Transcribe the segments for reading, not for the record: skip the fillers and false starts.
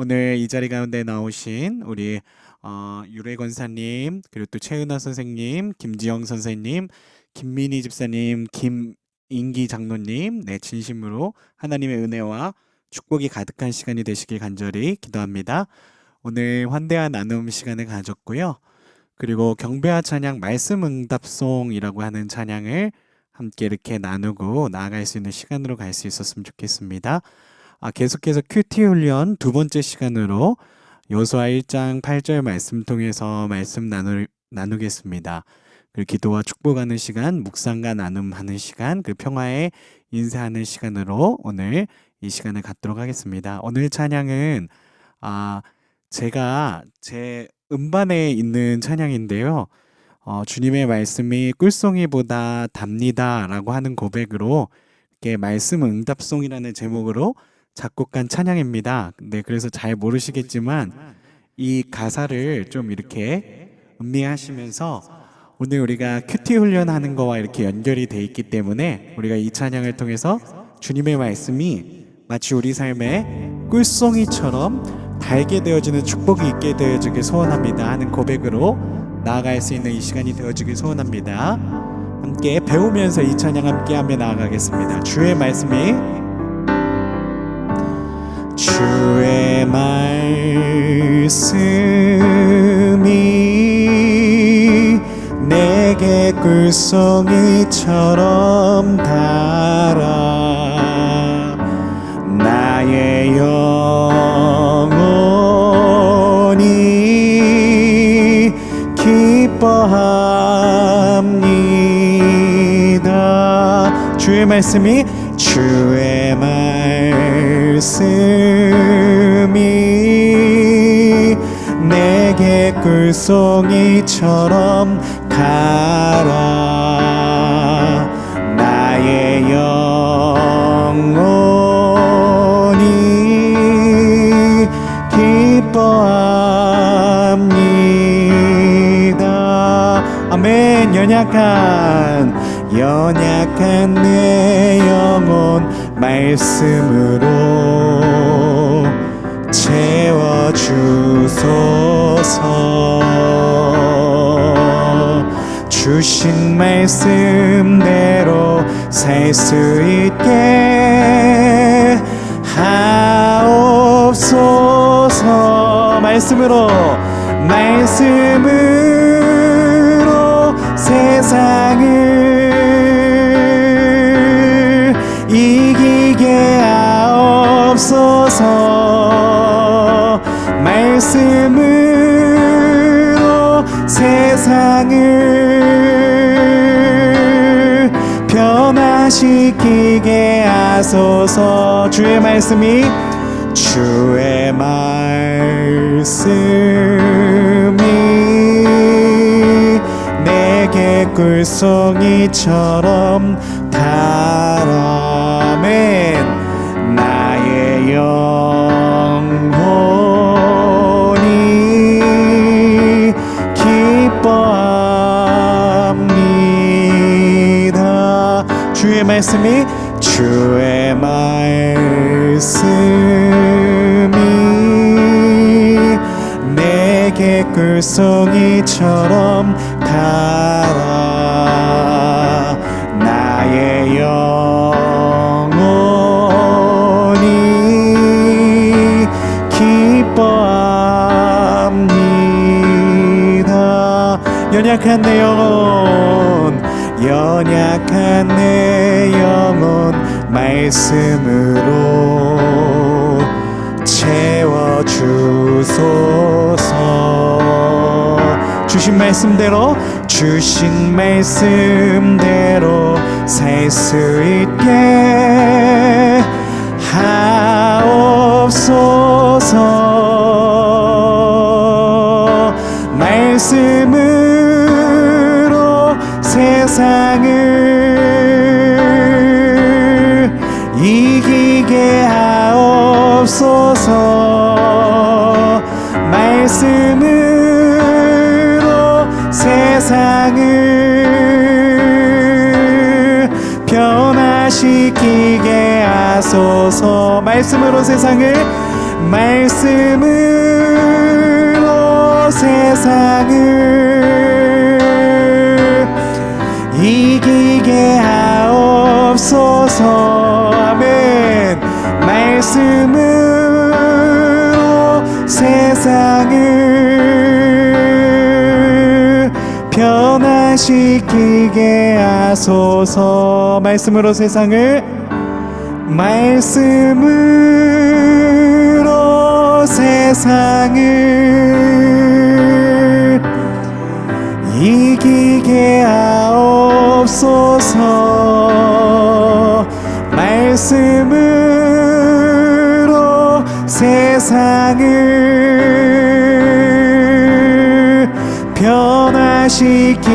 오늘 이 자리 가운데 나오신 우리 유래 권사님, 그리고 또 최은아 선생님, 김지영 선생님, 김민희 집사님, 김인기 장로님, 네, 진심으로 하나님의 은혜와 축복이 가득한 시간이 되시길 간절히 기도합니다. 오늘 환대와 나눔 시간을 가졌고요. 그리고 경배와 찬양 말씀 응답송이라고 하는 찬양을 함께 이렇게 나누고 나아갈 수 있는 시간으로 갈 수 있었으면 좋겠습니다. 계속해서 큐티 훈련 두 번째 시간으로 여호수아 1장 8절 말씀 통해서 말씀 나누겠습니다. 그리고 기도와 축복하는 시간, 묵상과 나눔하는 시간, 그 평화에 인사하는 시간으로 오늘 이 시간을 갖도록 하겠습니다. 오늘 찬양은 제가 제 음반에 있는 찬양인데요. 주님의 말씀이 꿀송이보다 답니다 라고 하는 고백으로 이렇게 말씀 응답송이라는 제목으로 작곡한 찬양입니다. 네, 그래서 잘 모르시겠지만 이 가사를 좀 이렇게 음미하시면서 오늘 우리가 큐티 훈련하는 거와 이렇게 연결이 돼 있기 때문에 우리가 이 찬양을 통해서 주님의 말씀이 마치 우리 삶에 꿀송이처럼 달게 되어지는 축복이 있게 되어지길 소원합니다 하는 고백으로 나아갈 수 있는 이 시간이 되어지길 소원합니다. 함께 배우면서 이 찬양 함께하며 나아가겠습니다. 주의 말씀이 내게 꿀송이처럼 달아 나의 영혼이 기뻐합니다. 주의 말씀이 내게 꿀송이처럼 가라 나의 영혼이 기뻐합니다. 아멘. 연약한 내 영혼 말씀으로 채워주소서. 주신 말씀대로 살 수 있게 하옵소서. 말씀으로 세상을 이기게 하옵소서. 말씀으로 세상을 변화시키게 하소서. 주의 말씀이 내게 꿀송이처럼 달아 나의 영혼이 기뻐합니다. 주의 말씀이 내게 꿀송이처럼 달아 나의 영혼이 기뻐합니다. 연약한 내 영혼 말씀으로 채워주소서. 주신 말씀대로 살 수 있게 하옵소서. 말씀으로 세상을 이기게 하옵소서. 말씀으로 세상을 변화시키게 하소서. 말씀으로 말씀으로 세상을 이기게 하옵소서. 아멘. 말씀으로 세상을 변화시키게 하소서. 말씀으로 세상을 말씀으로 세상을 이기게 하옵소서. 말씀으로 세상을 변화시키게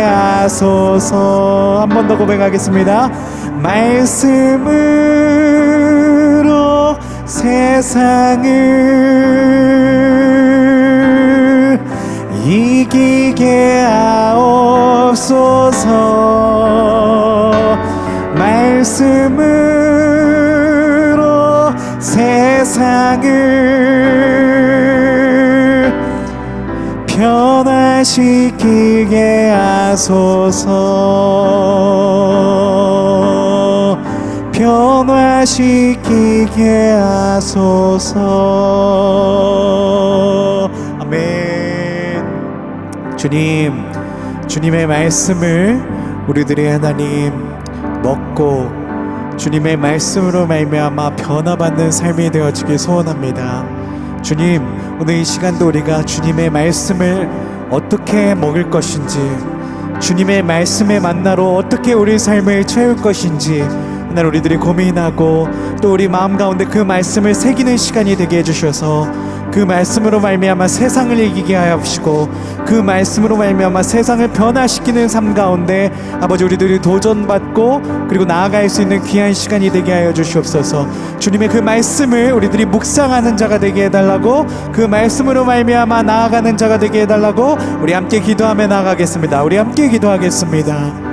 하소서. 한 번 더 고백하겠습니다. 말씀으로 세상을 이기게 하옵소서. 말씀으로 세상을 변화시키게 하소서. 변화시키게 하소서. 아멘. 주님, 주님의 말씀을 우리들이 하나님 먹고 주님의 말씀으로 말미암아 변화받는 삶이 되어지길 소원합니다. 주님, 오늘 이 시간도 우리가 주님의 말씀을 어떻게 먹을 것인지, 주님의 말씀의 만나로 어떻게 우리 삶을 채울 것인지 하나님 우리들이 고민하고 또 우리 마음 가운데 그 말씀을 새기는 시간이 되게 해주셔서 그 말씀으로 말미암아 세상을 이기게 하옵시고 그 말씀으로 말미암아 세상을 변화시키는 삶 가운데 아버지 우리들이 도전받고 그리고 나아갈 수 있는 귀한 시간이 되게 하여 주시옵소서. 주님의 그 말씀을 우리들이 묵상하는 자가 되게 해달라고, 그 말씀으로 말미암아 나아가는 자가 되게 해달라고 우리 함께 기도하며 나아가겠습니다. 우리 함께 기도하겠습니다.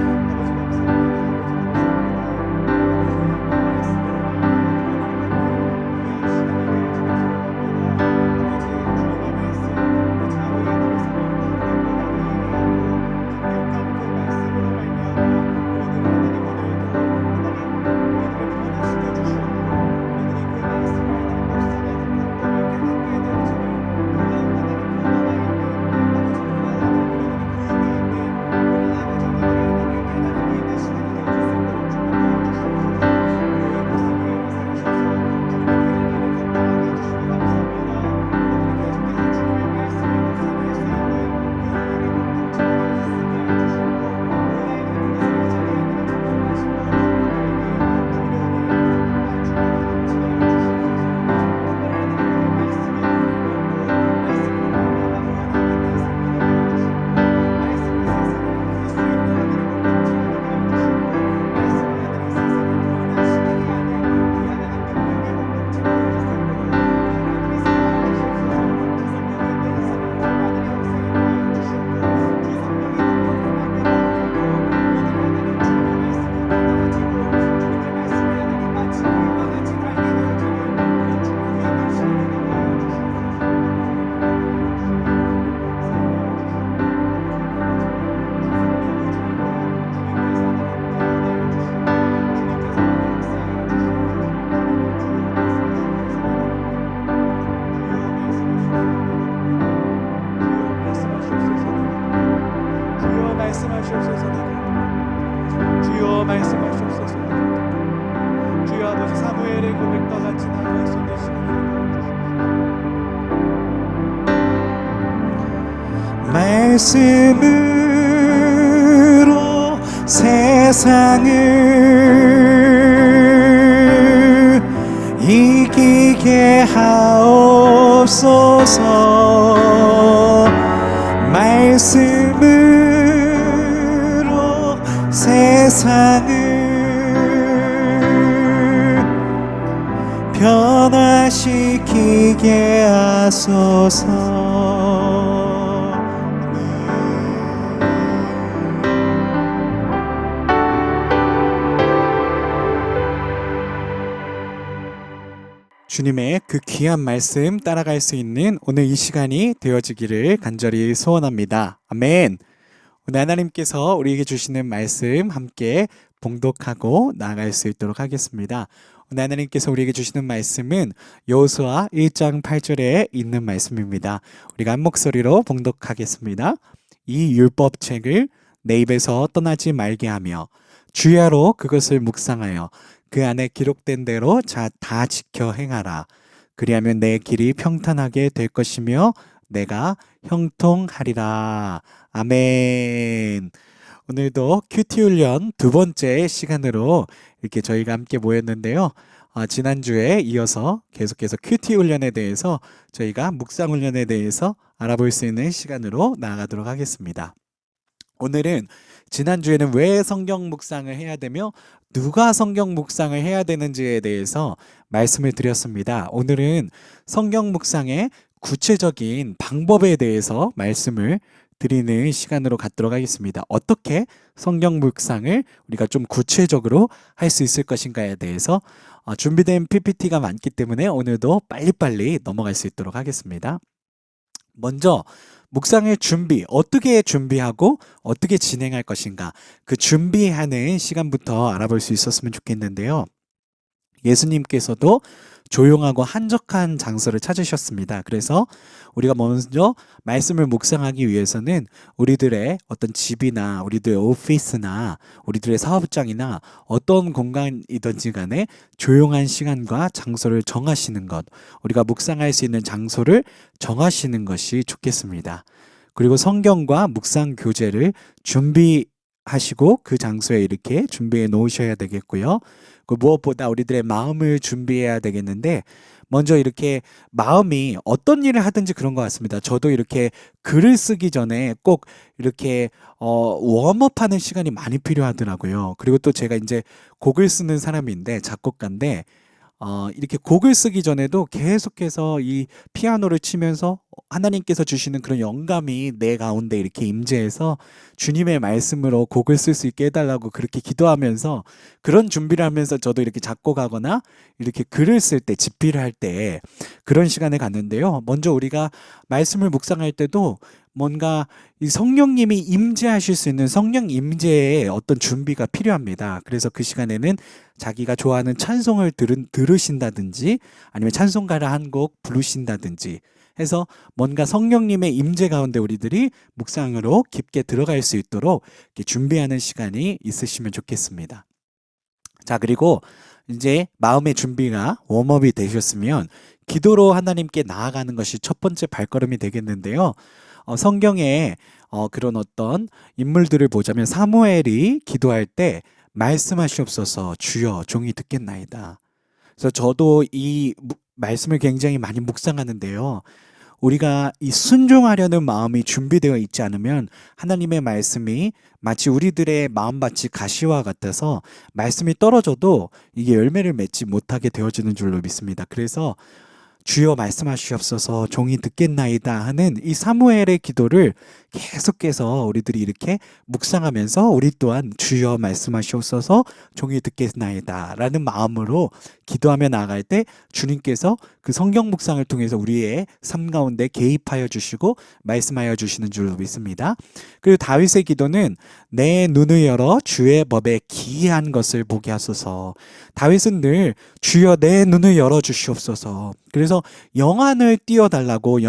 주여 말씀하시옵소서. 주여 아버지 사무엘의 고백과 같이 나아갈 수 있는 시간을 말씀으로 세상을 이기게 하옵소서. 말씀으로 세상을 변화시키게 하소서. 주님의 그 귀한 말씀 따라갈 수 있는 오늘 이 시간이 되어지기를 간절히 소원합니다. 아멘. 오늘 하나님께서 우리에게 주시는 말씀 함께 봉독하고 나아갈 수 있도록 하겠습니다. 오늘 하나님께서 우리에게 주시는 말씀은 여호수아 1장 8절에 있는 말씀입니다. 우리가 한 목소리로 봉독하겠습니다. 이 율법책을 내 입에서 떠나지 말게 하며 주야로 그것을 묵상하여 그 안에 기록된 대로 다 지켜 행하라. 그리하면 내 길이 평탄하게 될 것이며 내가 형통하리라. 아멘. 오늘도 큐티 훈련 두 번째 시간으로 이렇게 저희가 함께 모였는데요. 지난주에 이어서 계속해서 큐티 훈련에 대해서 저희가 묵상 훈련에 대해서 알아볼 수 있는 시간으로 나아가도록 하겠습니다. 오늘은 지난주에는 왜 성경 묵상을 해야 되며 누가 성경 묵상을 해야 되는지에 대해서 말씀을 드렸습니다. 오늘은 성경 묵상의 구체적인 방법에 대해서 말씀을 드리는 시간으로 갖도록 하겠습니다. 어떻게 성경 묵상을 우리가 좀 구체적으로 할 수 있을 것인가에 대해서 준비된 PPT가 많기 때문에 오늘도 빨리빨리 넘어갈 수 있도록 하겠습니다. 먼저 묵상의 준비, 어떻게 준비하고 어떻게 진행할 것인가, 그 준비하는 시간부터 알아볼 수 있었으면 좋겠는데요. 예수님께서도 조용하고 한적한 장소를 찾으셨습니다. 그래서 우리가 먼저 말씀을 묵상하기 위해서는 우리들의 어떤 집이나 우리들의 오피스나 우리들의 사업장이나 어떤 공간이든지 간에 조용한 시간과 장소를 정하시는 것, 우리가 묵상할 수 있는 장소를 정하시는 것이 좋겠습니다. 그리고 성경과 묵상 교재를 준비하시고 그 장소에 이렇게 준비해 놓으셔야 되겠고요. 무엇보다 우리들의 마음을 준비해야 되겠는데, 먼저 이렇게 마음이 어떤 일을 하든지 그런 것 같습니다. 저도 이렇게 글을 쓰기 전에 꼭 이렇게 웜업하는 시간이 많이 필요하더라고요. 그리고 또 제가 이제 곡을 쓰는 사람인데, 작곡가인데, 이렇게 곡을 쓰기 전에도 계속해서 이 피아노를 치면서 하나님께서 주시는 그런 영감이 내 가운데 이렇게 임재해서 주님의 말씀으로 곡을 쓸 수 있게 해달라고 그렇게 기도하면서 그런 준비를 하면서 저도 이렇게 작곡하거나 이렇게 글을 쓸 때, 집필을 할 때 그런 시간을 갖는데요. 먼저 우리가 말씀을 묵상할 때도 뭔가 이 성령님이 임재하실 수 있는 성령 임재의 어떤 준비가 필요합니다. 그래서 그 시간에는 자기가 좋아하는 찬송을 들으신다든지 아니면 찬송가를 한 곡 부르신다든지 해서 뭔가 성령님의 임재 가운데 우리들이 묵상으로 깊게 들어갈 수 있도록 이렇게 준비하는 시간이 있으시면 좋겠습니다. 자, 그리고 이제 마음의 준비가 웜업이 되셨으면 기도로 하나님께 나아가는 것이 첫 번째 발걸음이 되겠는데요. 성경에 그런 어떤 인물들을 보자면 사무엘이 기도할 때 말씀하시옵소서 주여 종이 듣겠나이다. 그래서 저도 이 말씀을 굉장히 많이 묵상하는데요. 우리가 이 순종하려는 마음이 준비되어 있지 않으면 하나님의 말씀이 마치 우리들의 마음밭이 가시와 같아서 말씀이 떨어져도 이게 열매를 맺지 못하게 되어지는 줄로 믿습니다. 그래서 주여 말씀하시옵소서 종이 듣겠나이다 하는 이 사무엘의 기도를 계속해서 우리들이 이렇게 묵상하면서 우리 또한 주여 말씀하시옵소서 종이 듣겠나이다 라는 마음으로 기도하며 나아갈 때 주님께서 그 성경 묵상을 통해서 우리의 삶 가운데 개입하여 주시고 말씀하여 주시는 줄로 믿습니다. 그리고 다윗의 기도는 내 눈을 열어 주의 법에 기이한 것을 보게 하소서. 다윗은 늘 주여 내 눈을 열어 주시옵소서. 그래서 영안을 띄워달라고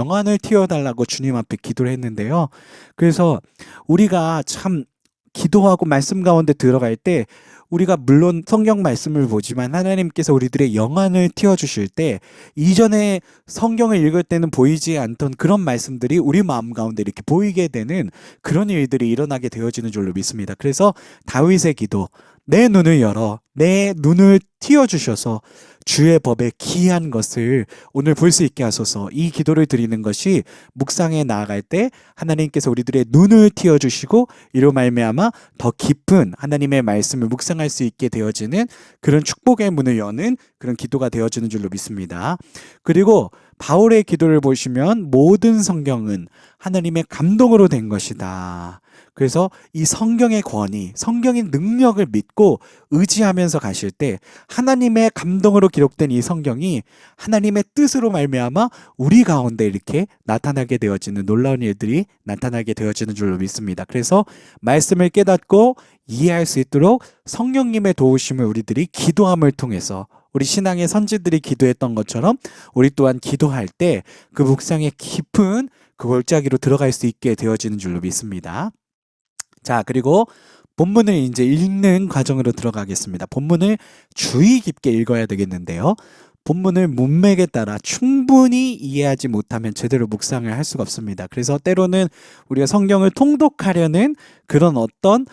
주님 앞에 기도를 했는데요. 그래서 우리가 참 기도하고 말씀 가운데 들어갈 때 우리가 물론 성경 말씀을 보지만 하나님께서 우리들의 영안을 띄워주실 때 이전에 성경을 읽을 때는 보이지 않던 그런 말씀들이 우리 마음 가운데 이렇게 보이게 되는 그런 일들이 일어나게 되어지는 줄로 믿습니다. 그래서 다윗의 기도, 내 눈을 열어 내 눈을 띄워주셔서 주의 법에 기이한 것을 오늘 볼 수 있게 하소서. 이 기도를 드리는 것이 묵상에 나아갈 때 하나님께서 우리들의 눈을 띄워주시고 이로 말미암아 더 깊은 하나님의 말씀을 묵상할 수 있게 되어지는 그런 축복의 문을 여는 그런 기도가 되어지는 줄로 믿습니다. 그리고 바울의 기도를 보시면 모든 성경은 하나님의 감동으로 된 것이다. 그래서 이 성경의 권위, 성경의 능력을 믿고 의지하면서 가실 때 하나님의 감동으로 기록된 이 성경이 하나님의 뜻으로 말미암아 우리 가운데 이렇게 나타나게 되어지는 놀라운 일들이 나타나게 되어지는 줄로 믿습니다. 그래서 말씀을 깨닫고 이해할 수 있도록 성령님의 도우심을 우리들이 기도함을 통해서 우리 신앙의 선지들이 기도했던 것처럼 우리 또한 기도할 때 그 묵상의 깊은 그 골짜기로 들어갈 수 있게 되어지는 줄로 믿습니다. 자, 그리고 본문을 이제 읽는 과정으로 들어가겠습니다. 본문을 주의 깊게 읽어야 되겠는데요. 본문을 문맥에 따라 충분히 이해하지 못하면 제대로 묵상을 할 수가 없습니다. 그래서 때로는 우리가 성경을 통독하려는 그런 어떤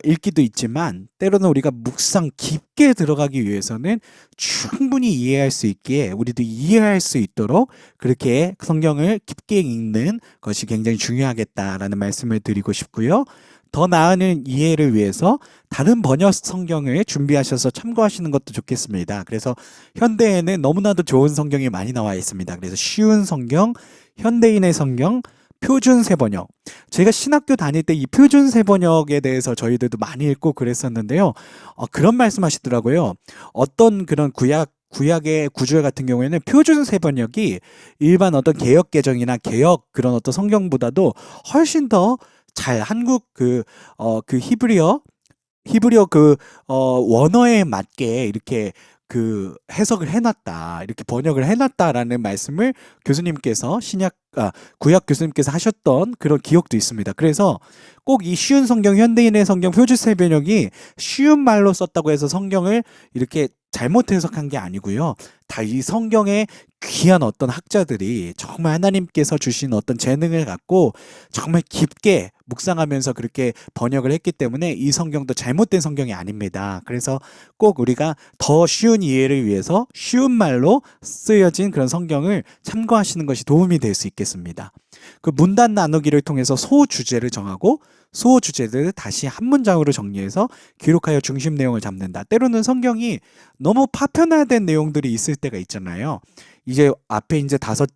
읽기도 있지만 때로는 우리가 묵상 깊게 들어가기 위해서는 충분히 이해할 수 있기에 우리도 이해할 수 있도록 그렇게 성경을 깊게 읽는 것이 굉장히 중요하겠다라는 말씀을 드리고 싶고요. 더 나은 이해를 위해서 다른 번역 성경을 준비하셔서 참고하시는 것도 좋겠습니다. 그래서 현대에는 너무나도 좋은 성경이 많이 나와 있습니다. 그래서 쉬운 성경, 현대인의 성경, 표준세 번역. 제가 신학교 다닐 때 이 표준세 번역에 대해서 저희들도 많이 읽고 그랬었는데요. 그런 말씀 하시더라고요. 어떤 그런 구약의 구절 같은 경우에는 표준세 번역이 일반 어떤 개역 개정이나 개역 그런 어떤 성경보다도 훨씬 더 잘 한국 그 히브리어 원어에 맞게 이렇게 그 해석을 해놨다, 이렇게 번역을 해놨다라는 말씀을 교수님께서 구약 교수님께서 하셨던 그런 기억도 있습니다. 그래서 꼭 이 쉬운 성경, 현대인의 성경 표준세 번역이 쉬운 말로 썼다고 해서 성경을 이렇게 잘못 해석한 게 아니고요. 다 이 성경의 귀한 어떤 학자들이 정말 하나님께서 주신 어떤 재능을 갖고 정말 깊게 묵상하면서 그렇게 번역을 했기 때문에 이 성경도 잘못된 성경이 아닙니다. 그래서 꼭 우리가 더 쉬운 이해를 위해서 쉬운 말로 쓰여진 그런 성경을 참고하시는 것이 도움이 될 수 있겠습니다. 그 문단 나누기를 통해서 소주제를 정하고 소주제를 다시 한 문장으로 정리해서 기록하여 중심 내용을 잡는다. 때로는 성경이 너무 파편화된 내용들이 있을 때가 있잖아요. 이제 앞에 이제 다섯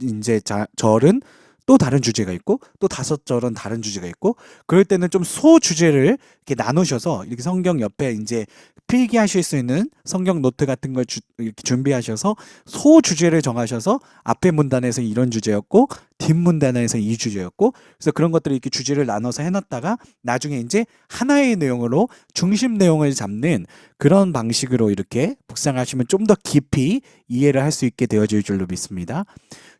이제 절은 또 다른 주제가 있고 또 다섯 절은 다른 주제가 있고 그럴 때는 좀 소주제를 이렇게 나누셔서 이렇게 성경 옆에 이제 필기하실 수 있는 성경 노트 같은 걸 이렇게 준비하셔서 소주제를 정하셔서 앞에 문단에서 이런 주제였고 뒷 문단에서 이 주제였고 그래서 그런 것들을 이렇게 주제를 나눠서 해놨다가 나중에 이제 하나의 내용으로 중심 내용을 잡는 그런 방식으로 이렇게 묵상하시면 좀 더 깊이 이해를 할 수 있게 되어질 줄로 믿습니다.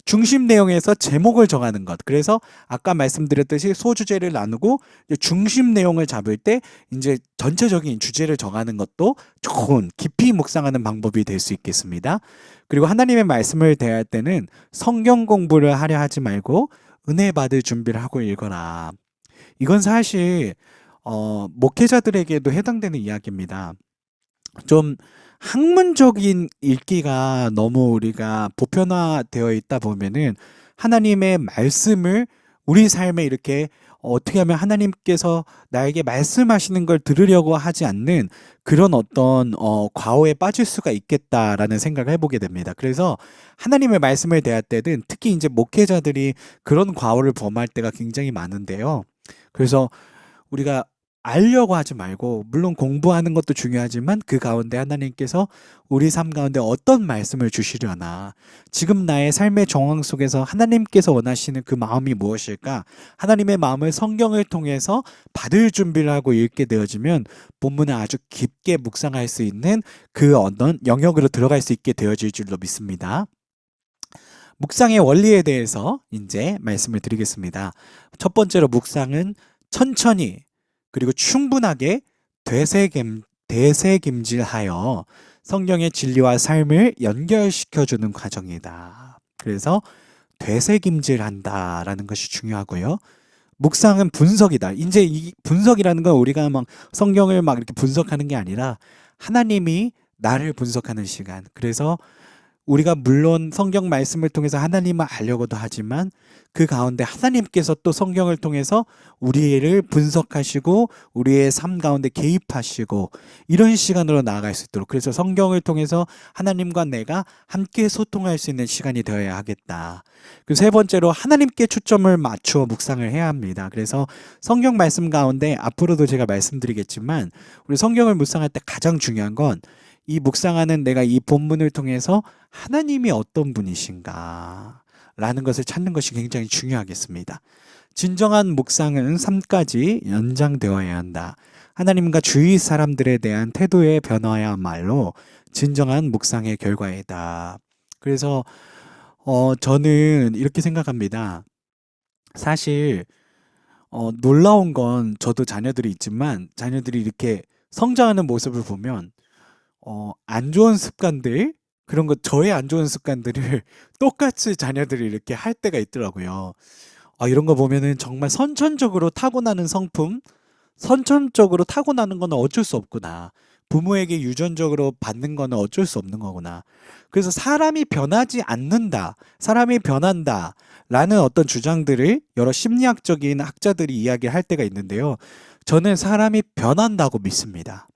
중심 내용에서 제목을 정하는 것. 그래서 아까 말씀드렸듯이 소주제를 나누고 중심 내용을 잡을 때 이제 전체적인 주제를 정하는 것도 좋은 깊이 묵상하는 방법이 될 수 있겠습니다. 그리고 하나님의 말씀을 대할 때는 성경 공부를 하려 하지 말고 은혜 받을 준비를 하고 읽어라. 이건 사실 목회자들에게도 해당되는 이야기입니다. 좀 학문적인 읽기가 너무 우리가 보편화되어 있다 보면은 하나님의 말씀을 우리 삶에 이렇게 어떻게 하면 하나님께서 나에게 말씀하시는 걸 들으려고 하지 않는 그런 어떤 과오에 빠질 수가 있겠다라는 생각을 해보게 됩니다. 그래서 하나님의 말씀을 대할 때는 특히 이제 목회자들이 그런 과오를 범할 때가 굉장히 많은데요. 그래서 우리가 알려고 하지 말고 물론 공부하는 것도 중요하지만 그 가운데 하나님께서 우리 삶 가운데 어떤 말씀을 주시려나 지금 나의 삶의 정황 속에서 하나님께서 원하시는 그 마음이 무엇일까 하나님의 마음을 성경을 통해서 받을 준비를 하고 읽게 되어지면 본문을 아주 깊게 묵상할 수 있는 그 어떤 영역으로 들어갈 수 있게 되어질 줄로 믿습니다. 묵상의 원리에 대해서 이제 말씀을 드리겠습니다. 첫 번째로 묵상은 천천히 그리고 충분하게 되새김질하여 성경의 진리와 삶을 연결시켜주는 과정이다. 그래서 되새김질한다라는 것이 중요하고요. 묵상은 분석이다. 이제 이 분석이라는 건 우리가 막 성경을 막 이렇게 분석하는 게 아니라 하나님이 나를 분석하는 시간. 그래서 우리가 물론 성경 말씀을 통해서 하나님을 알려고도 하지만 그 가운데 하나님께서 또 성경을 통해서 우리를 분석하시고 우리의 삶 가운데 개입하시고 이런 시간으로 나아갈 수 있도록, 그래서 성경을 통해서 하나님과 내가 함께 소통할 수 있는 시간이 되어야 하겠다. 그 세 번째로 하나님께 초점을 맞추어 묵상을 해야 합니다. 그래서 성경 말씀 가운데 앞으로도 제가 말씀드리겠지만 우리 성경을 묵상할 때 가장 중요한 건 이 묵상하는 내가 이 본문을 통해서 하나님이 어떤 분이신가 라는 것을 찾는 것이 굉장히 중요하겠습니다. 진정한 묵상은 삶까지 연장되어야 한다. 하나님과 주위 사람들에 대한 태도의 변화야말로 진정한 묵상의 결과이다. 그래서 저는 이렇게 생각합니다. 사실 놀라운 건, 저도 자녀들이 있지만 자녀들이 이렇게 성장하는 모습을 보면 안 좋은 습관들, 그런 것, 저의 안 좋은 습관들을 똑같이 자녀들이 이렇게 할 때가 있더라고요. 이런 거 보면은 정말 선천적으로 타고나는 성품, 선천적으로 타고나는 거는 어쩔 수 없구나. 부모에게 유전적으로 받는 거는 어쩔 수 없는 거구나. 그래서 사람이 변하지 않는다, 사람이 변한다 라는 어떤 주장들을 여러 심리학적인 학자들이 이야기할 때가 있는데요. 저는 사람이 변한다고 믿습니다.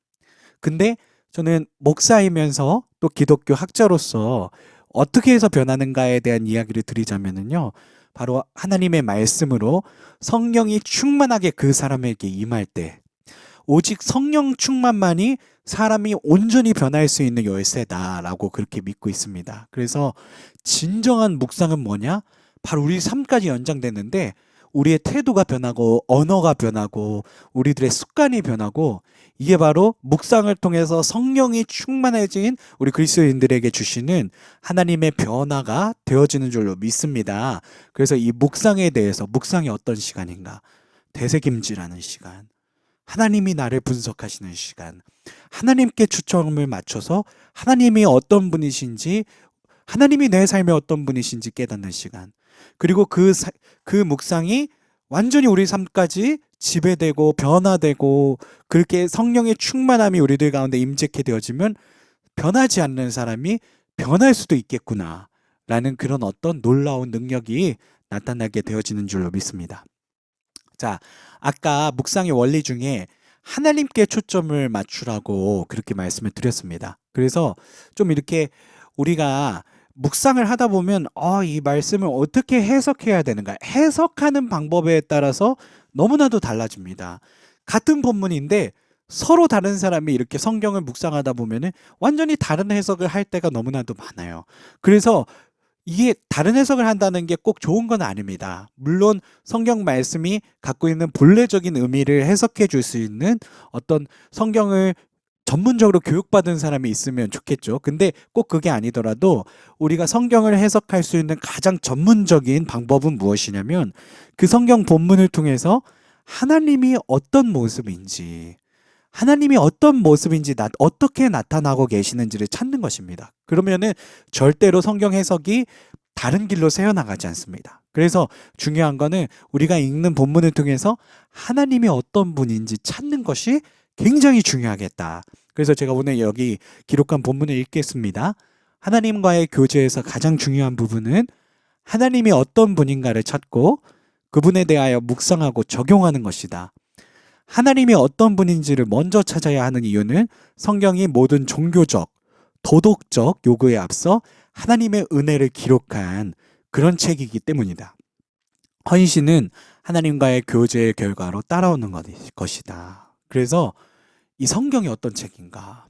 근데 저는 목사이면서 또 기독교 학자로서 어떻게 해서 변하는가에 대한 이야기를 드리자면요, 바로 하나님의 말씀으로 성령이 충만하게 그 사람에게 임할 때, 오직 성령 충만만이 사람이 온전히 변할 수 있는 열쇠다라고 그렇게 믿고 있습니다. 그래서 진정한 묵상은 뭐냐? 바로 우리 삶까지 연장되는데, 우리의 태도가 변하고 언어가 변하고 우리들의 습관이 변하고, 이게 바로 묵상을 통해서 성령이 충만해진 우리 그리스도인들에게 주시는 하나님의 변화가 되어지는 줄로 믿습니다. 그래서 이 묵상에 대해서, 묵상이 어떤 시간인가? 되새김질하는 시간, 하나님이 나를 분석하시는 시간, 하나님께 초점을 맞춰서 하나님이 어떤 분이신지, 하나님이 내 삶에 어떤 분이신지 깨닫는 시간, 그리고 그 묵상이 완전히 우리 삶까지 지배되고 변화되고, 그렇게 성령의 충만함이 우리들 가운데 임재케 되어지면 변하지 않는 사람이 변할 수도 있겠구나 라는 그런 어떤 놀라운 능력이 나타나게 되어지는 줄로 믿습니다. 자, 아까 묵상의 원리 중에 하나님께 초점을 맞추라고 그렇게 말씀을 드렸습니다. 그래서 좀 이렇게 우리가 묵상을 하다 보면 이 말씀을 어떻게 해석해야 되는가, 해석하는 방법에 따라서 너무나도 달라집니다. 같은 본문인데 서로 다른 사람이 이렇게 성경을 묵상하다 보면은 완전히 다른 해석을 할 때가 너무나도 많아요. 그래서 이게 다른 해석을 한다는 게 꼭 좋은 건 아닙니다. 물론 성경 말씀이 갖고 있는 본래적인 의미를 해석해 줄 수 있는 어떤 성경을 전문적으로 교육받은 사람이 있으면 좋겠죠. 근데 꼭 그게 아니더라도 우리가 성경을 해석할 수 있는 가장 전문적인 방법은 무엇이냐면, 그 성경 본문을 통해서 하나님이 어떤 모습인지, 하나님이 어떤 모습인지 어떻게 나타나고 계시는지를 찾는 것입니다. 그러면은 절대로 성경 해석이 다른 길로 새어나가지 않습니다. 그래서 중요한 거는 우리가 읽는 본문을 통해서 하나님이 어떤 분인지 찾는 것이 굉장히 중요하겠다. 그래서 제가 오늘 여기 기록한 본문을 읽겠습니다. 하나님과의 교제에서 가장 중요한 부분은 하나님이 어떤 분인가를 찾고 그분에 대하여 묵상하고 적용하는 것이다. 하나님이 어떤 분인지를 먼저 찾아야 하는 이유는 성경이 모든 종교적, 도덕적 요구에 앞서 하나님의 은혜를 기록한 그런 책이기 때문이다. 헌신은 하나님과의 교제의 결과로 따라오는 것이다. 그래서 이 성경이 어떤 책인가?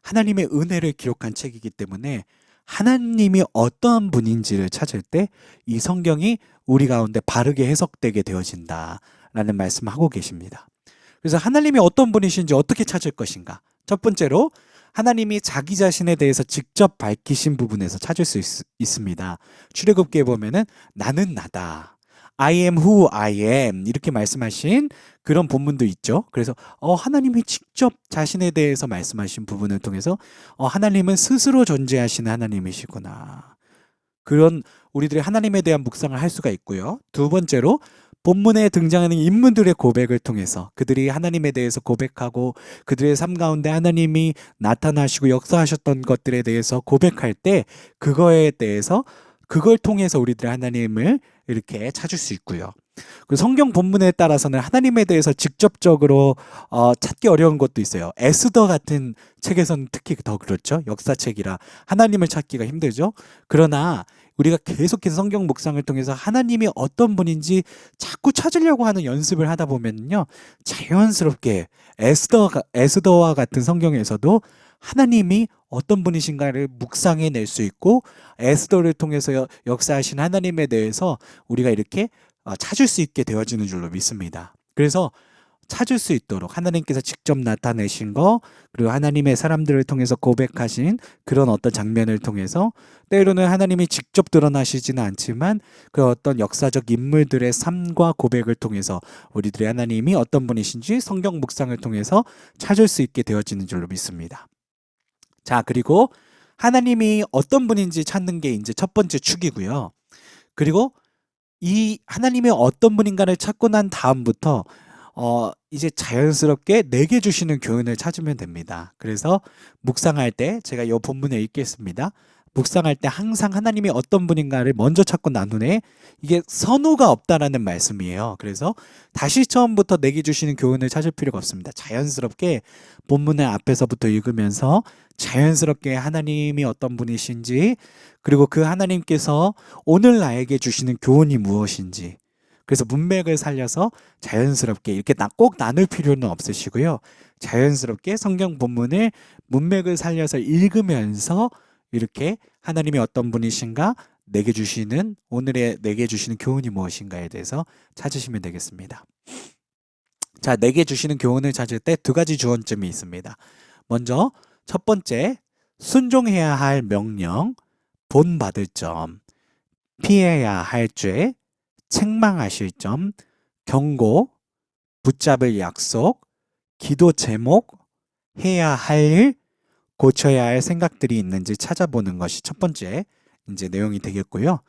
하나님의 은혜를 기록한 책이기 때문에 하나님이 어떤 분인지를 찾을 때 이 성경이 우리 가운데 바르게 해석되게 되어진다라는 말씀을 하고 계십니다. 그래서 하나님이 어떤 분이신지 어떻게 찾을 것인가? 첫 번째로 하나님이 자기 자신에 대해서 직접 밝히신 부분에서 찾을 수 있습니다. 출애굽기에 보면은 나는 나다, I am who I am, 이렇게 말씀하신 그런 본문도 있죠. 그래서 하나님이 직접 자신에 대해서 말씀하신 부분을 통해서 하나님은 스스로 존재하시는 하나님이시구나, 그런 우리들이 하나님에 대한 묵상을 할 수가 있고요. 두 번째로 본문에 등장하는 인물들의 고백을 통해서 그들이 하나님에 대해서 고백하고 그들의 삶 가운데 하나님이 나타나시고 역사하셨던 것들에 대해서 고백할 때 그거에 대해서 그걸 통해서 우리들의 하나님을 이렇게 찾을 수 있고요. 그 성경 본문에 따라서는 하나님에 대해서 직접적으로 찾기 어려운 것도 있어요. 에스더 같은 책에서는 특히 더 그렇죠. 역사책이라 하나님을 찾기가 힘들죠. 그러나 우리가 계속해서 성경 묵상을 통해서 하나님이 어떤 분인지 자꾸 찾으려고 하는 연습을 하다 보면요, 자연스럽게 에스더와 같은 성경에서도 하나님이 어떤 분이신가를 묵상해 낼 수 있고, 에스더를 통해서 역사하신 하나님에 대해서 우리가 이렇게 찾을 수 있게 되어지는 줄로 믿습니다. 그래서 찾을 수 있도록 하나님께서 직접 나타내신 거, 그리고 하나님의 사람들을 통해서 고백하신 그런 어떤 장면을 통해서, 때로는 하나님이 직접 드러나시지는 않지만 그 어떤 역사적 인물들의 삶과 고백을 통해서 우리들의 하나님이 어떤 분이신지 성경 묵상을 통해서 찾을 수 있게 되어지는 줄로 믿습니다. 자, 그리고 하나님이 어떤 분인지 찾는 게 이제 첫 번째 축이고요. 그리고 이 하나님이 어떤 분인가를 찾고 난 다음부터 이제 자연스럽게 내게 주시는 교훈을 찾으면 됩니다. 그래서 묵상할 때 제가 이 본문에 읽겠습니다. 묵상할 때 항상 하나님이 어떤 분인가를 먼저 찾고 난 후에, 이게 선우가 없다라는 말씀이에요. 그래서 다시 처음부터 내게 주시는 교훈을 찾을 필요가 없습니다. 자연스럽게 본문의 앞에서부터 읽으면서 자연스럽게 하나님이 어떤 분이신지, 그리고 그 하나님께서 오늘 나에게 주시는 교훈이 무엇인지, 그래서 문맥을 살려서 자연스럽게 이렇게 꼭 나눌 필요는 없으시고요. 자연스럽게 성경 본문을 문맥을 살려서 읽으면서 이렇게 하나님이 어떤 분이신가, 오늘의 내게 주시는 교훈이 무엇인가에 대해서 찾으시면 되겠습니다. 자, 내게 주시는 교훈을 찾을 때 두 가지 주어점이 있습니다. 먼저 첫 번째, 순종해야 할 명령, 본받을 점, 피해야 할 죄, 책망하실 점, 경고, 붙잡을 약속, 기도 제목, 해야 할 일, 고쳐야 할 생각들이 있는지 찾아보는 것이 첫 번째 이제 내용이 되겠고요.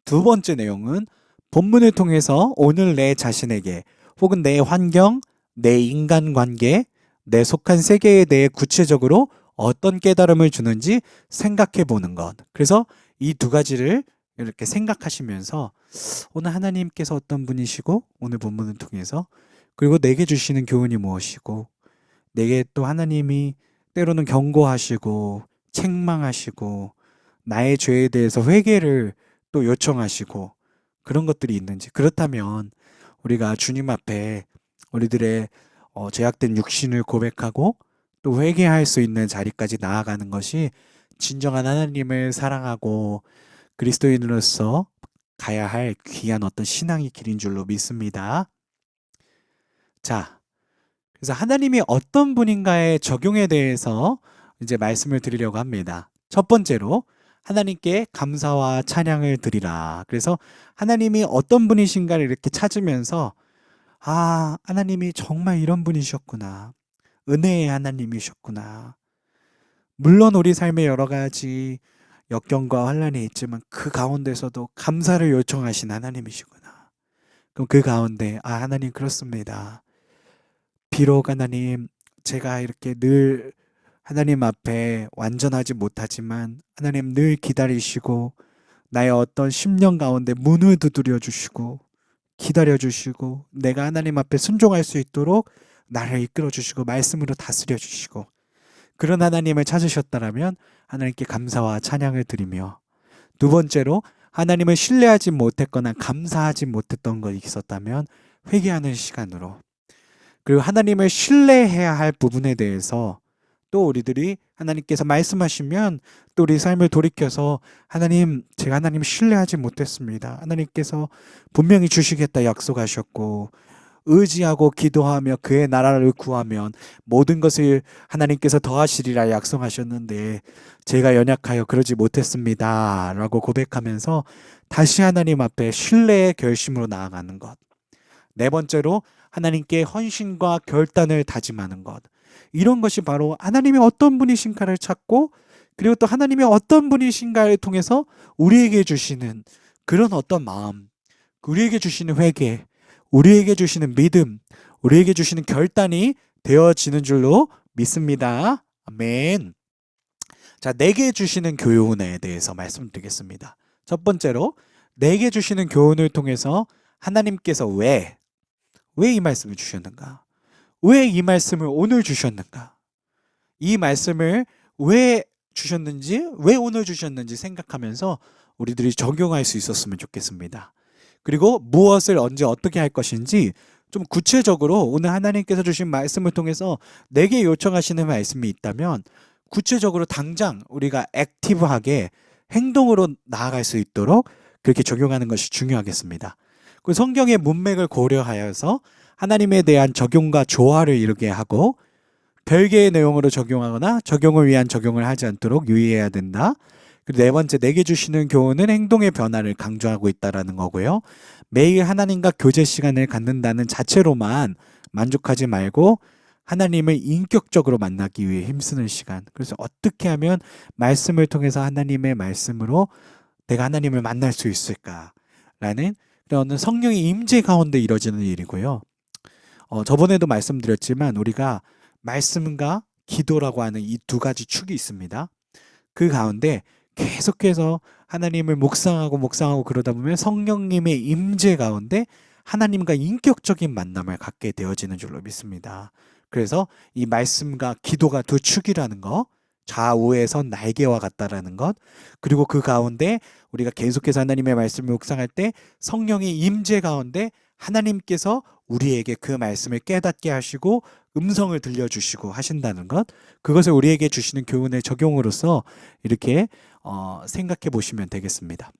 두 번째 내용은 본문을 통해서 오늘 내 자신에게 혹은 내 환경, 내 인간관계, 내 속한 세계에 대해 구체적으로 어떤 깨달음을 주는지 생각해 보는 것. 그래서 이 두 가지를 이렇게 생각하시면서 오늘 하나님께서 어떤 분이시고, 오늘 본문을 통해서, 그리고 내게 주시는 교훈이 무엇이고, 내게 또 하나님이 때로는 경고하시고 책망하시고 나의 죄에 대해서 회개를 또 요청하시고 그런 것들이 있는지, 그렇다면 우리가 주님 앞에 우리들의 죄악된 육신을 고백하고 또 회개할 수 있는 자리까지 나아가는 것이 진정한 하나님을 사랑하고 그리스도인으로서 가야 할 귀한 어떤 신앙의 길인 줄로 믿습니다. 자, 그래서 하나님이 어떤 분인가의 적용에 대해서 이제 말씀을 드리려고 합니다. 첫 번째로 하나님께 감사와 찬양을 드리라. 그래서 하나님이 어떤 분이신가를 이렇게 찾으면서, 아, 하나님이 정말 이런 분이셨구나. 은혜의 하나님이셨구나. 물론 우리 삶에 여러 가지 역경과 환란이 있지만 그 가운데서도 감사를 요청하신 하나님이시구나. 그럼 그 가운데, 아, 하나님 그렇습니다. 비록 하나님, 제가 이렇게 늘 하나님 앞에 완전하지 못하지만 하나님 늘 기다리시고 나의 어떤 심령 가운데 문을 두드려 주시고 기다려 주시고 내가 하나님 앞에 순종할 수 있도록 나를 이끌어 주시고 말씀으로 다스려 주시고, 그런 하나님을 찾으셨다면 하나님께 감사와 찬양을 드리며, 두 번째로 하나님을 신뢰하지 못했거나 감사하지 못했던 것이 있었다면 회개하는 시간으로, 그리고 하나님을 신뢰해야 할 부분에 대해서 또 우리들이 하나님께서 말씀하시면 또 우리 삶을 돌이켜서, 하나님, 제가 하나님을 신뢰하지 못했습니다. 하나님께서 분명히 주시겠다 약속하셨고 의지하고 기도하며 그의 나라를 구하면 모든 것을 하나님께서 더하시리라 약속하셨는데 제가 연약하여 그러지 못했습니다 라고 고백하면서 다시 하나님 앞에 신뢰의 결심으로 나아가는 것. 네 번째로 하나님께 헌신과 결단을 다짐하는 것. 이런 것이 바로 하나님이 어떤 분이신가를 찾고, 그리고 또 하나님이 어떤 분이신가를 통해서 우리에게 주시는 그런 어떤 마음, 우리에게 주시는 회개, 우리에게 주시는 믿음, 우리에게 주시는 결단이 되어지는 줄로 믿습니다. 아멘. 자, 내게 주시는 교훈에 대해서 말씀드리겠습니다. 첫 번째로 내게 주시는 교훈을 통해서 하나님께서 왜 이 말씀을 주셨는가? 왜 이 말씀을 오늘 주셨는가? 이 말씀을 왜 주셨는지, 왜 오늘 주셨는지 생각하면서 우리들이 적용할 수 있었으면 좋겠습니다. 그리고 무엇을 언제 어떻게 할 것인지 좀 구체적으로 오늘 하나님께서 주신 말씀을 통해서 내게 요청하시는 말씀이 있다면 구체적으로 당장 우리가 액티브하게 행동으로 나아갈 수 있도록 그렇게 적용하는 것이 중요하겠습니다. 그 성경의 문맥을 고려하여서 하나님에 대한 적용과 조화를 이루게 하고 별개의 내용으로 적용하거나 적용을 위한 적용을 하지 않도록 유의해야 된다. 그리고 네 번째, 내게 주시는 교훈은 행동의 변화를 강조하고 있다는 거고요. 매일 하나님과 교제 시간을 갖는다는 자체로만 만족하지 말고 하나님을 인격적으로 만나기 위해 힘쓰는 시간. 그래서 어떻게 하면 말씀을 통해서 하나님의 말씀으로 내가 하나님을 만날 수 있을까라는 그런 성령의 임재 가운데 이루어지는 일이고요. 저번에도 말씀드렸지만 우리가 말씀과 기도라고 하는 이 두 가지 축이 있습니다. 그 가운데 계속해서 하나님을 묵상하고 그러다 보면 성령님의 임재 가운데 하나님과 인격적인 만남을 갖게 되어지는 줄로 믿습니다. 그래서 이 말씀과 기도가 두 축이라는 거, 좌우에서 날개와 같다라는 것, 그리고 그 가운데 우리가 계속해서 하나님의 말씀을 묵상할 때 성령의 임재 가운데 하나님께서 우리에게 그 말씀을 깨닫게 하시고 음성을 들려주시고 하신다는 것, 그것을 우리에게 주시는 교훈의 적용으로서 이렇게 생각해 보시면 되겠습니다.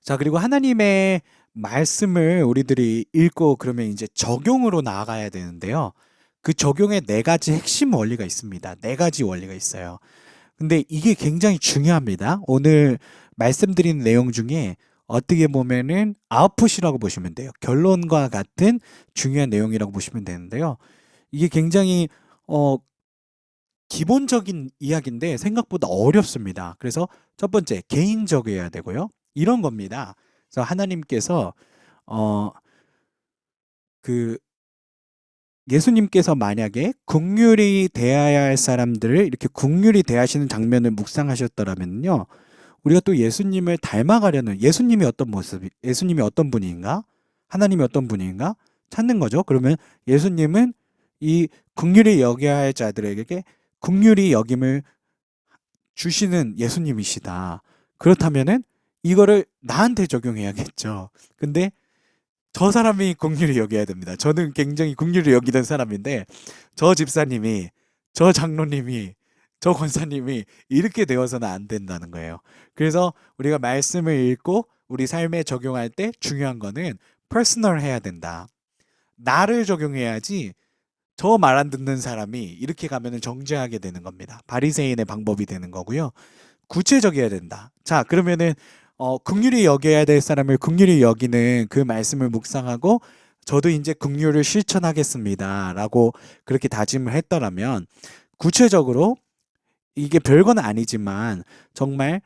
자, 그리고 하나님의 말씀을 우리들이 읽고 그러면 이제 적용으로 나아가야 되는데요. 그 적용에 네 가지 핵심 원리가 있습니다. 네 가지 원리가 있어요. 근데 이게 굉장히 중요합니다. 오늘 말씀드린 내용 중에 어떻게 보면은 아웃풋이라고 보시면 돼요. 결론과 같은 중요한 내용이라고 보시면 되는데요. 이게 굉장히 기본적인 이야기인데 생각보다 어렵습니다. 그래서 첫 번째, 개인적이어야 되고요. 이런 겁니다. 그래서 하나님께서 그 예수님께서 만약에 국률이 대해야 할 사람들을 이렇게 국률이 대하시는 장면을 묵상하셨더라면요. 우리가 또 예수님을 닮아가려는 예수님이 어떤 모습, 예수님이 어떤 분인가? 하나님이 어떤 분인가? 찾는 거죠. 그러면 예수님은 이 긍휼히 여겨야 할 자들에게 긍휼히 여김을 주시는 예수님이시다. 그렇다면은 이거를 나한테 적용해야겠죠. 근데 저 사람이 긍휼히 여겨야 됩니다. 저는 굉장히 긍휼히 여기던 사람인데 저 집사님이, 저 장로님이, 저 권사님이 이렇게 되어서는 안 된다는 거예요. 그래서 우리가 말씀을 읽고 우리 삶에 적용할 때 중요한 거는 퍼스널 해야 된다. 나를 적용해야지 저 말 안 듣는 사람이 이렇게 가면은 정죄하게 되는 겁니다. 바리새인의 방법이 되는 거고요. 구체적이어야 된다. 자, 그러면은 긍휼히 여겨야 될 사람을 긍휼히 여기는 그 말씀을 묵상하고 저도 이제 긍휼을 실천하겠습니다라고 그렇게 다짐을 했더라면 구체적으로 이게 별건 아니지만 정말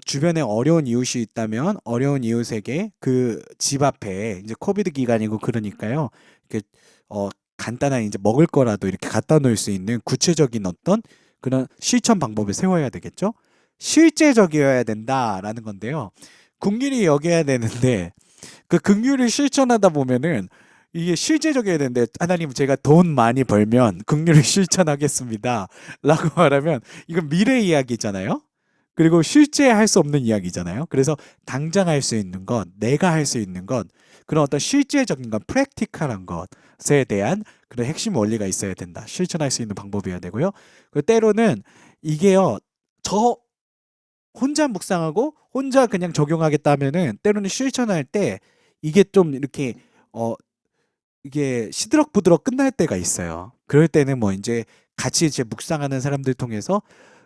주변에 어려운 이웃이 있다면 어려운 이웃에게 그 집 앞에 이제 코비드 기간이고 그러니까요. 이렇게 간단한 이제 먹을 거라도 이렇게 갖다 놓을 수 있는 구체적인 어떤 그런 실천 방법을 세워야 되겠죠. 실제적이어야 된다라는 건데요. 긍휼히 여겨야 되는데 그 긍휼을 실천하다 보면은 이게 실제적이어야 되는데 하나님 제가 돈 많이 벌면 긍휼을 실천하겠습니다 라고 말하면 이건 미래 이야기잖아요. 그리고 실제 할 수 없는 이야기잖아요. 그래서 당장 할 수 있는 것, 내가 할 수 있는 것, 그런 어떤 실제적인 것, 프랙티컬한 것에 대한 그런 핵심 원리가 있어야 된다. 실천할 수 있는 방법이어야 되고요. 그 때로는 이게요, 저 혼자 묵상하고 혼자 그냥 적용하겠다 하면은 때로는 실천할 때 이게 좀 이렇게 이게 시드럭부드럭 끝날 때가 있어요. 그럴 때는 뭐 이제 같이 이제 묵상하는 사람들 통해서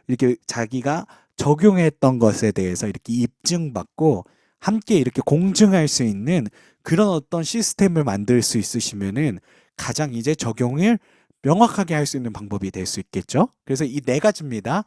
이렇게 자기가 적용했던 것에 대해서 이렇게 입증받고 함께 이렇게 공증할 수 있는 그런 어떤 시스템을 만들 수 있으시면은 가장 이제 적용을 명확하게 할 수 있는 방법이 될 수 있겠죠. 그래서 이 네 가지입니다.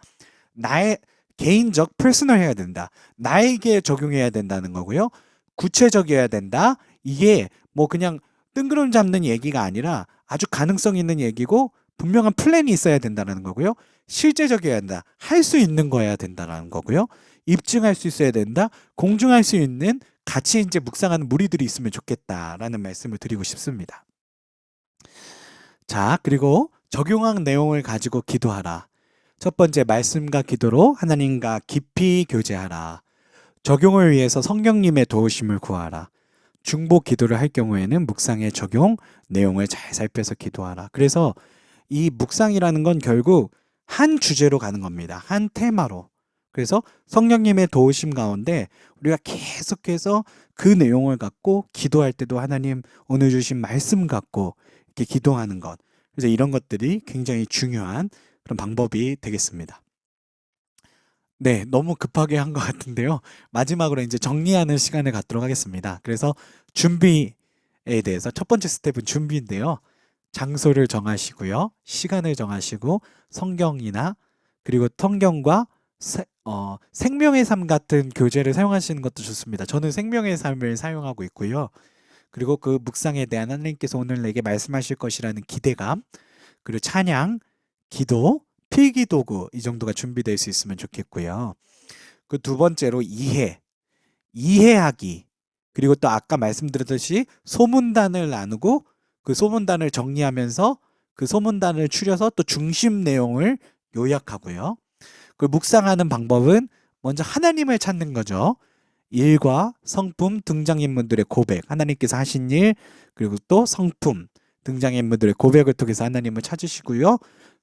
나의 개인적 퍼스널 해야 된다. 나에게 적용해야 된다는 거고요. 구체적이어야 된다. 이게 뭐 그냥 뜬구름 잡는 얘기가 아니라 아주 가능성 있는 얘기고 분명한 플랜이 있어야 된다는 거고요. 실제적이어야 된다. 할 수 있는 거여야 된다는 거고요. 입증할 수 있어야 된다. 공증할 수 있는 같이 이제 묵상하는 무리들이 있으면 좋겠다라는 말씀을 드리고 싶습니다. 자, 그리고 적용한 내용을 가지고 기도하라. 첫 번째, 말씀과 기도로 하나님과 깊이 교제하라. 적용을 위해서 성령님의 도우심을 구하라. 중보 기도를 할 경우에는 묵상의 적용 내용을 잘 살펴서 기도하라. 그래서 이 묵상이라는 건 결국 한 주제로 가는 겁니다. 한 테마로. 그래서 성령님의 도우심 가운데 우리가 계속해서 그 내용을 갖고 기도할 때도 하나님 오늘 주신 말씀 갖고 이렇게 기도하는 것. 그래서 이런 것들이 굉장히 중요한 그런 방법이 되겠습니다. 네, 너무 급하게 한 것 같은데요. 마지막으로 이제 정리하는 시간을 갖도록 하겠습니다. 그래서 준비에 대해서 첫 번째 스텝은 준비인데요. 장소를 정하시고요. 시간을 정하시고 성경이나 그리고 성경과 생명의 삶 같은 교재를 사용하시는 것도 좋습니다. 저는 생명의 삶을 사용하고 있고요. 그리고 그 묵상에 대한 하나님께서 오늘 내게 말씀하실 것이라는 기대감, 그리고 찬양, 기도, 필기도구 이 정도가 준비될 수 있으면 좋겠고요. 그 두 번째로 이해하기, 그리고 또 아까 말씀드렸듯이 소문단을 나누고 그 소문단을 정리하면서 그 소문단을 추려서 또 중심 내용을 요약하고요. 그 묵상하는 방법은 먼저 하나님을 찾는 거죠. 일과 성품, 등장인물들의 고백, 하나님께서 하신 일, 그리고 또 성품, 등장인물들의 고백을 통해서 하나님을 찾으시고요.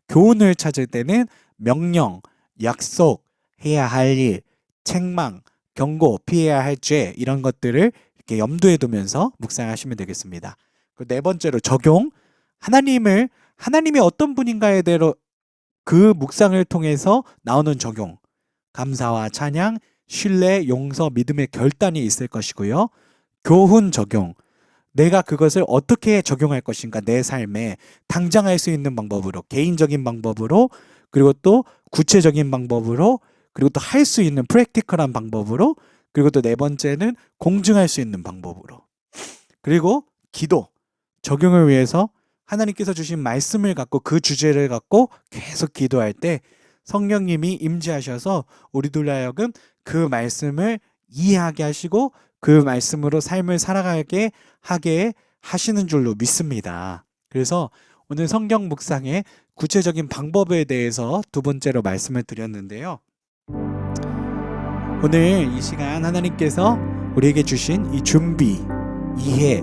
교훈을 찾을 때는 명령, 약속, 해야 할 일, 책망, 경고, 피해야 할 죄 이런 것들을 이렇게 염두에 두면서 묵상하시면 되겠습니다. 네 번째로 적용, 하나님이 어떤 분인가에 대해 그 묵상을 통해서 나오는 적용, 감사와 찬양, 신뢰, 용서, 믿음의 결단이 있을 것이고요. 교훈 적용, 내가 그것을 어떻게 적용할 것인가, 내 삶에 당장 할 수 있는 방법으로, 개인적인 방법으로, 그리고 또 구체적인 방법으로, 그리고 또 할 수 있는 프랙티컬한 방법으로, 그리고 또 네 번째는 공증할 수 있는 방법으로. 그리고 기도, 적용을 위해서 하나님께서 주신 말씀을 갖고 그 주제를 갖고 계속 기도할 때 성령님이 임재하셔서 우리들 하여금 그 말씀을 이해하게 하시고 그 말씀으로 삶을 살아가게 하게 하시는 줄로 믿습니다. 그래서 오늘 성경 묵상의 구체적인 방법에 대해서 두 번째로 말씀을 드렸는데요. 오늘 이 시간 하나님께서 우리에게 주신 이 준비, 이해,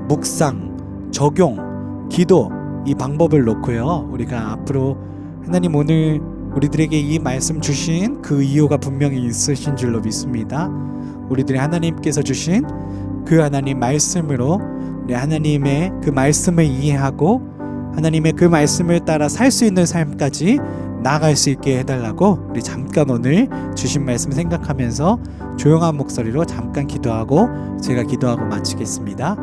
묵상, 적용, 기도 이 방법을 놓고요. 우리가 앞으로 하나님 오늘 우리들에게 이 말씀 주신 그 이유가 분명히 있으신 줄로 믿습니다. 우리들이 하나님께서 주신 그 하나님 말씀으로 우리 하나님의 그 말씀을 이해하고 하나님의 그 말씀을 따라 살 수 있는 삶까지 나아갈 수 있게 해달라고 우리 잠깐 오늘 주신 말씀 생각하면서 조용한 목소리로 잠깐 기도하고 제가 기도하고 마치겠습니다.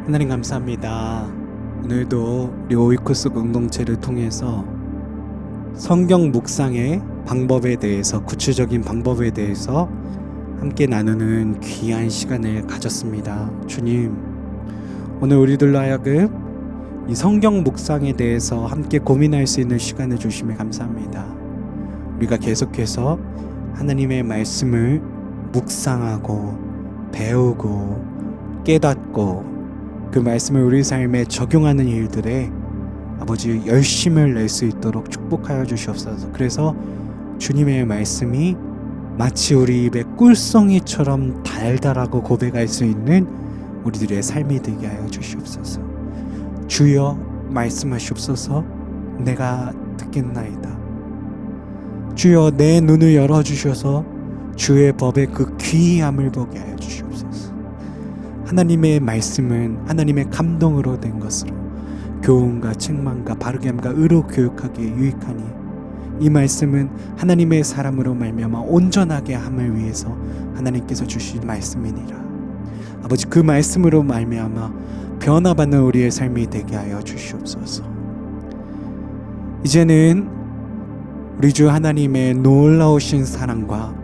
하나님 감사합니다. 오늘도 우리 오이코스 공동체를 통해서 성경 묵상의 방법에 대해서, 구체적인 방법에 대해서 함께 나누는 귀한 시간을 가졌습니다. 주님, 오늘 우리들로 하여금 이 성경 묵상에 대해서 함께 고민할 수 있는 시간을 주심에 감사합니다. 우리가 계속해서 하나님의 말씀을 묵상하고 배우고 깨닫고 그 말씀을 우리 삶에 적용하는 일들에 아버지 열심을 낼 수 있도록 축복하여 주시옵소서. 그래서 주님의 말씀이 마치 우리 입에 꿀송이처럼 달달하고 고백할 수 있는 우리들의 삶이 되게 하여 주시옵소서. 주여 말씀하시옵소서. 내가 듣겠나이다. 주여 내 눈을 열어주셔서 주의 법의 그 귀함을 보게 하여 주시옵소서. 하나님의 말씀은 하나님의 감동으로 된 것으로 교훈과 책망과 바르게 함과 의로 교육하기에 유익하니 이 말씀은 하나님의 사람으로 말미암아 온전하게 함을 위해서 하나님께서 주신 말씀이니라. 아버지 그 말씀으로 말미암아 변화받는 우리의 삶이 되게 하여 주시옵소서. 이제는 우리 주 하나님의 놀라우신 사랑과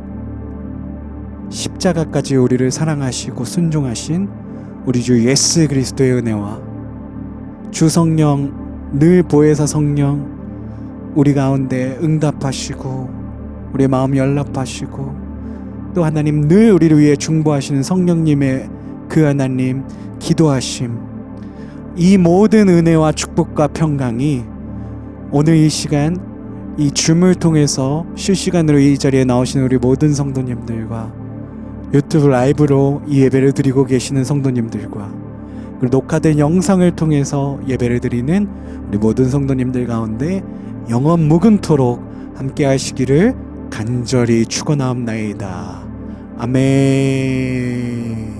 십자가까지 우리를 사랑하시고 순종하신 우리 주 예수 그리스도의 은혜와 주 성령 늘 보혜사 성령 우리 가운데 응답하시고 우리의 마음 연락하시고 또 하나님 늘 우리를 위해 중보하시는 성령님의 그 하나님 기도하심 이 모든 은혜와 축복과 평강이 오늘 이 시간 이 줌을 통해서 실시간으로 이 자리에 나오시는 우리 모든 성도님들과 유튜브 라이브로 이 예배를 드리고 계시는 성도님들과 그리고 녹화된 영상을 통해서 예배를 드리는 우리 모든 성도님들 가운데 영원 무궁토록 함께 하시기를 간절히 축원하옵나이다. 아멘.